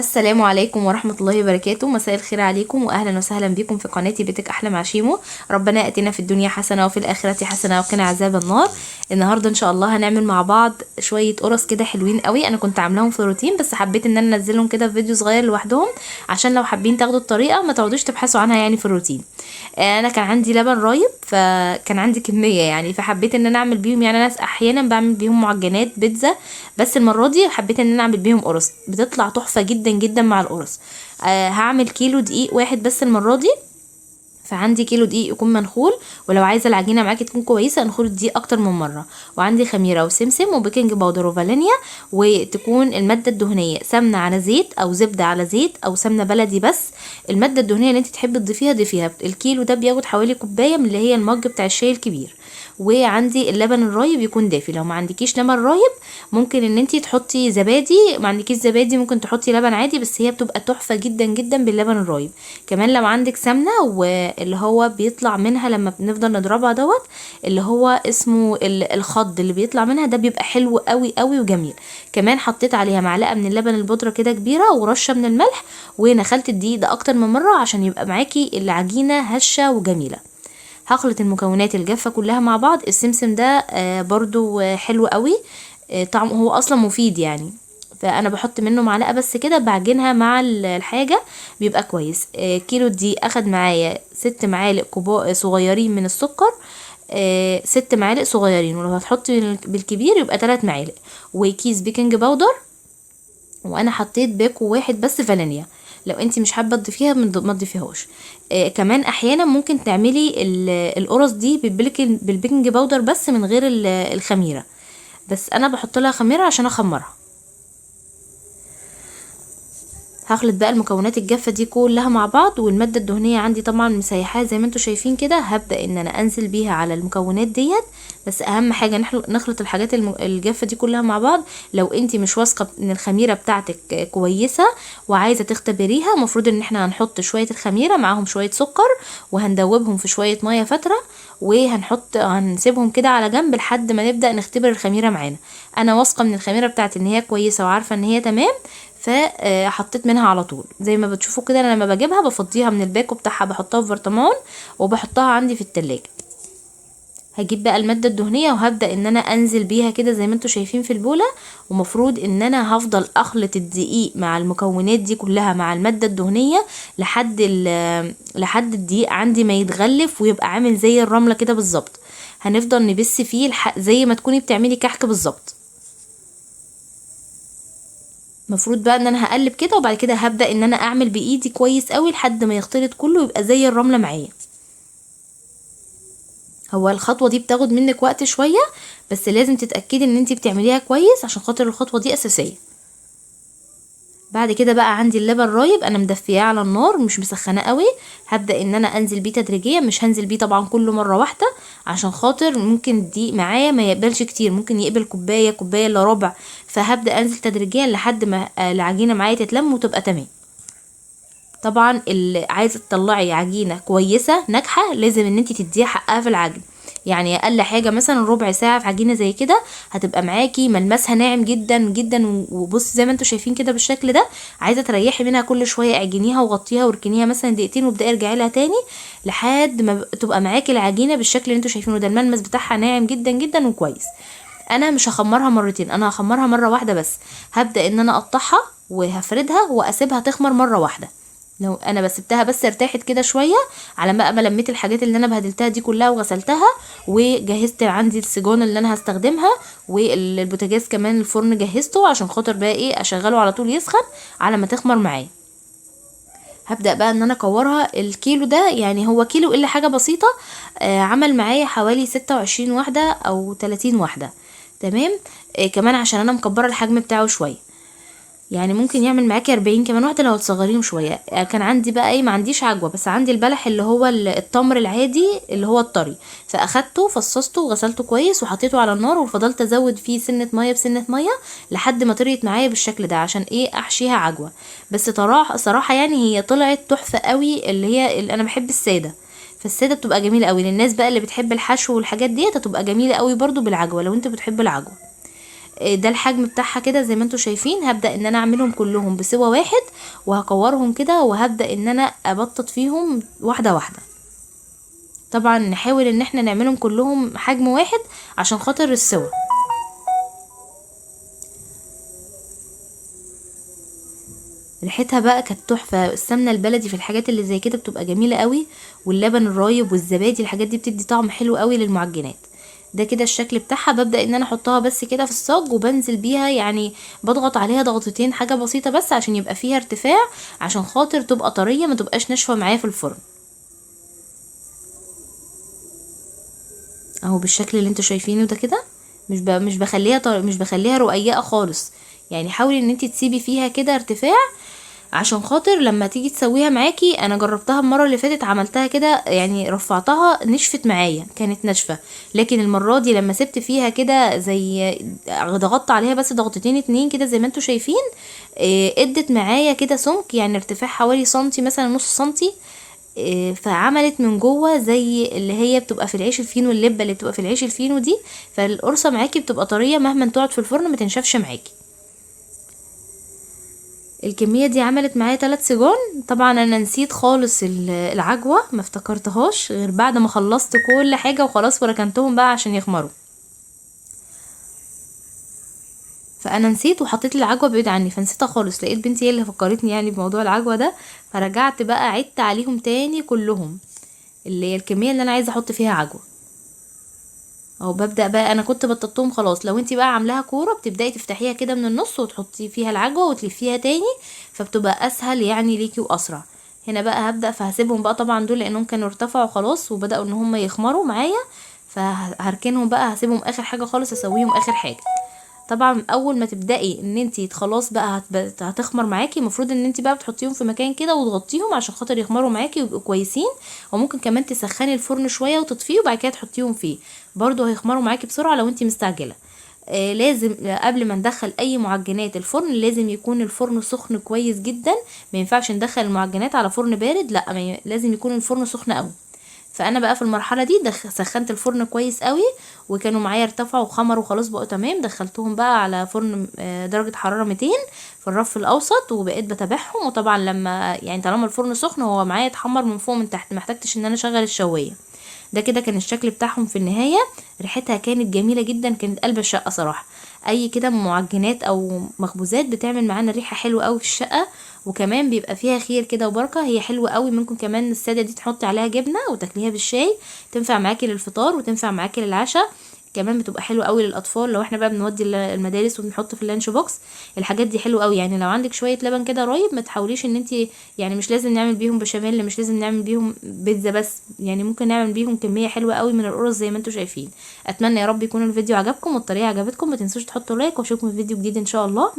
السلام عليكم ورحمة الله وبركاته. مساء الخير عليكم وأهلا وسهلا بكم في قناتي بيتك أحلى مع شيمو. ربنا يأتينا في الدنيا حسنة وفي الآخرة حسنة وقنا عذاب النار. النهاردة إن شاء الله هنعمل مع بعض شوية قرص كده حلوين قوي. أنا كنت عاملاهم في روتين بس حبيت إن أنا أنزلهم كده في فيديو صغير لوحدهم عشان لو حابين تاخدوا الطريقة ما تقعدوش تبحثوا عنها يعني في الروتين. أنا كان عندي لبن رايب فكان عندي كمية يعني فحبيت إن أنا أعمل بيهم، يعني أنا أحيانا بعمل بيهم معجنات بيتزا، بس المرة دي حبيت إن أنا أعمل بيهم قرص بتطلع تحفة جدا جدا مع القرص. هعمل كيلو دقيق واحد بس المرة دي، فعندي كيلو دقيق يكون منخول، ولو عايزه العجينه معاكي تكون كويسه انخل الدقيق اكتر من مره، وعندي خميره وسمسم وبيكنج باودر وفانيليا، وتكون الماده الدهنيه سمنه على زيت او زبده على زيت او سمنه بلدي. بس الماده الدهنيه اللي انت تحبي تضيفيها ضيفيها. الكيلو ده بياخد حوالي كوبايه من اللي هي المج بتاع الشاي الكبير. وعندي اللبن الرايب يكون دافي، لو ما عندكيش لبن رايب ممكن ان انتي تحطي زبادي، ما عندكيش زبادي ممكن تحطي لبن عادي، بس هي بتبقى تحفه جدا جدا باللبن الرايب. كمان لو عندك سمنه واللي هو بيطلع منها لما بنفضل نضربها دوت اللي هو اسمه الخض اللي بيطلع منها ده بيبقى حلو قوي قوي وجميل. كمان حطيت عليها معلقه من اللبن البودره كده كبيره ورشه من الملح، ونخلت الدقيق ده اكتر من مره عشان يبقى معاكي العجينه هشه وجميله. هخلط المكونات الجافة كلها مع بعض. السمسم ده برضو حلو قوي، طعمه هو اصلا مفيد يعني، فانا بحط منه معلقة بس كده بعجنها مع الحاجة بيبقى كويس. كيلو دي اخد معايا 6 معالق كبار صغيرين من السكر، 6 معالق صغيرين، ولو هتحطي بالكبير يبقى 3 معالق، وكيس بيكنج باودر، وانا حطيت باكو واحد بس فانيليا. لو انتي مش حابه تضيفيها ما تضيفيهاش. كمان احيانا ممكن تعملي القرص دي بالبيكنج باودر بس من غير الخميره، بس انا بحط لها خميره عشان اخمرها. هخلط بقى المكونات الجافه دي كلها مع بعض، والماده الدهنيه عندي طبعا مسيحاها زي ما انتوا شايفين كده. هبدا ان انا انزل بيها على المكونات ديت، بس اهم حاجه نخلط الحاجات الجافه دي كلها مع بعض. لو انتي مش واثقه ان الخميره بتاعتك كويسه وعايزه تختبريها، المفروض ان احنا هنحط شويه الخميره معاهم شويه سكر وهندوبهم في شويه ميه فتره، هنسيبهم كده على جنب لحد ما نبدا نختبر الخميره معانا. انا واثقه من الخميره بتاعتي ان هي كويسه وعارفه ان هي تمام، فحطيت منها على طول. زي ما بتشوفوا كده انا لما بجيبها بفضيها من الباكو بتاعها، بحطها في برطمان وبحطها عندي في التلاجة. هجيب بقى المادة الدهنية وهبدأ ان انا انزل بيها كده زي ما انتوا شايفين في البولة، ومفروض ان انا هفضل اخلط الدقيق مع المكونات دي كلها مع المادة الدهنية لحد الدقيق عندي ما يتغلف ويبقى عامل زي الرملة كده بالظبط. هنفضل نبس فيه زي ما تكوني بتعملي كحك بالظبط. مفروض بقى ان انا هقلب كده، وبعد كده هبدأ ان انا اعمل بايدي كويس قوي لحد ما يختلط كله يبقى زي الرملة معايا. هو الخطوة دي بتاخد منك وقت شوية، بس لازم تتأكدي ان انتي بتعمليها كويس عشان خاطر الخطوة دي اساسية. بعد كده بقى عندي اللبن رايب انا مدفياه على النار مش مسخناه قوي. هبدا ان انا انزل بيه تدريجيا، مش هنزل بيه طبعا كله مره واحده عشان خاطر ممكن الدقيق معايا ما يقبلش كتير، ممكن يقبل كوبايه كوبايه الا ربع، فهبدا انزل تدريجيا لحد ما العجينه معايا تتلم وتبقى تمام. طبعا اللي عايزه تطلعي عجينه كويسه ناجحه لازم ان انت تديها حقها في العجن، يعني اقل حاجه مثلا ربع ساعه في عجينه زي كده هتبقى معاكي ملمسها ناعم جدا جدا. وبص زي ما انتوا شايفين كده بالشكل ده. عايزه تريحي منها كل شويه اعجنيها وغطيها واركنيها مثلا دقيقتين وابداي ارجعي لها تاني لحد ما تبقى معاكي العجينه بالشكل اللي انتوا شايفينه ده. الملمس بتاعها ناعم جدا جدا وكويس. انا مش هخمرها مرتين، انا هخمرها مره واحده بس. هبدا ان انا اقطعها وهفردها واسيبها تخمر مره واحده. لو انا بسبتها بس ارتاحت كده شويه على ما لميت الحاجات اللي انا بهدلتها دي كلها وغسلتها وجهزت عندي السيجون اللي انا هستخدمها، والبوتاجاز كمان الفرن جهزته عشان خاطر بقى ايه اشغله على طول يسخن على ما تخمر معايا. هبدأ بقى ان انا اكورها. الكيلو ده يعني هو كيلو الا حاجة بسيطة، عمل معايا حوالي 26 واحدة او 30 واحدة. تمام. كمان عشان انا مكبرة الحجم بتاعه شوية، يعني ممكن يعمل معاكي 40 كمان واحده لو تصغريهم شويه. كان عندي بقى ايه، ما عنديش عجوه بس عندي البلح اللي هو التمر العادي اللي هو الطري، فاخدته فصصته وغسلته كويس وحطيته على النار وفضلت ازود فيه سنه ميه بسنه ميه لحد ما طريت معايا بالشكل ده عشان ايه احشيها عجوه. بس صراحه يعني هي طلعت تحفه قوي. اللي انا بحب الساده، فالساده بتبقى جميله قوي. للناس بقى اللي بتحب الحشو والحاجات ديت هتبقى جميله قوي برضو بالعجوه لو انت بتحب العجوه. ده الحجم بتاعها كده زي ما انتوا شايفين. هبدأ ان انا اعملهم كلهم بسوى واحد وهكورهم كده، وهبدأ ان انا ابطط فيهم واحدة واحدة. طبعا نحاول ان احنا نعملهم كلهم حجم واحد عشان خاطر السوى. ريحتها بقى كانت تحفه. السمنه البلدي في الحاجات اللي زي كده بتبقى جميله قوي، واللبن الرايب والزبادي، الحاجات دي بتدي طعم حلو قوي للمعجنات. ده كده الشكل بتاعها. ببدأ ان انا احطها بس كده في الصاج وبنزل بيها، يعني بضغط عليها ضغطتين حاجه بسيطه بس عشان يبقى فيها ارتفاع، عشان خاطر تبقى طريه ما تبقاش ناشفه معايا في الفرن. اهو بالشكل اللي انتوا شايفينه ده كده. مش بخليها رقيقه خالص، يعني حاولي ان انت تسيبي فيها كده ارتفاع عشان خاطر لما تيجي تسويها معاكي. انا جربتها المره اللي فاتت عملتها كده، يعني رفعتها نشفت معايا كانت ناشفه، لكن المره دي لما سبت فيها كده زي ضغطت عليها بس ضغطتين اتنين كده زي ما انتوا شايفين، ادت معايا كده سمك، يعني ارتفاع حوالي سنتي مثلا، نص سنتي. فعملت من جوه زي اللي هي بتبقى في العيش الفينو، اللبه اللي بتبقى في العيش الفينو دي. فالقرصه معاكي بتبقى طريه مهما تقعد في الفرن ما تنشفش معاكي. الكميه دي عملت معايا 3 سيجان. طبعا انا نسيت خالص العجوه، ما افتكرتهاش غير بعد ما خلصت كل حاجه وخلاص وركنتهم بقى عشان يخمروا. فانا نسيت وحطيت العجوه بعيد عني، فنسيتها خالص. لقيت بنتي هي اللي فكرتني يعني بموضوع العجوه ده، فرجعت بقى عدت عليهم تاني كلهم، اللي هي الكميه اللي انا عايزه احط فيها عجوه. او ببدأ بقى، انا كنت بططهم خلاص. لو انتي بقى عاملاها كورة بتبدأي تفتحيها كده من النص وتحطي فيها العجوة وتلفيها تاني، فبتبقى اسهل يعني ليكي واسرع. هنا بقى هبدأ، فهسيبهم بقى طبعا دول لانهم كانوا ارتفعوا خلاص وبدأوا ان هم يخمروا معايا، فهركنهم بقى، هسيبهم اخر حاجة خالص، اسويهم اخر حاجة. طبعا اول ما تبدأي ان انتي خلاص بقى هتخمر معاكي، المفروض ان انتي بقى بتحطيهم في مكان كده وتغطيهم عشان خاطر يخمروا معاكي ويبقوا كويسين. وممكن كمان تسخني الفرن شوية وتطفيه وبعد كده تحطيهم فيه، برضو هيخمروا معاكي بسرعة لو انتي مستعجلة. لازم قبل ما ندخل اي معجنات الفرن لازم يكون الفرن سخن كويس جدا. ما ينفعش ندخل المعجنات على فرن بارد، لا لازم يكون الفرن سخن قوي. فانا بقى في المرحله دي سخنت الفرن كويس قوي، وكانوا معايا ارتفعوا وخمروا خلاص بقوا تمام. دخلتهم بقى على فرن درجه حراره 200 في الرف الاوسط، وبقيت بتابعهم. وطبعا لما يعني طالما الفرن سخن هو معايا اتحمر من فوق من تحت، ما احتجتش ان انا اشغل الشوايه. ده كده كان الشكل بتاعهم في النهايه. ريحتها كانت جميله جدا، كانت قلب الشقه صراحه. اي كده معجنات او مخبوزات بتعمل معانا ريحه حلوه قوي في الشقه، وكمان بيبقى فيها خير كده وبركه. هي حلوه قوي. ممكن كمان الساده دي تحطي عليها جبنه وتاكليها بالشاي، تنفع معاكي للفطار وتنفع معاكي للعشاء. كمان بتبقى حلوه قوي للاطفال لو احنا بقى بنودي المدارس وبنحط في اللانش بوكس. الحاجات دي حلوه قوي. يعني لو عندك شويه لبن كده رايب ما تحاوليش ان انت، يعني مش لازم نعمل بيهم بشاميل، مش لازم نعمل بيهم بيتزا، بس يعني ممكن نعمل بيهم كميه حلوه قوي من القرص زي ما انتم شايفين. اتمنى يا رب يكون الفيديو عجبكم والطريقه عجبتكم. ما تنسوش تحطوا لايك، واشوفكم في فيديو جديد ان شاء الله.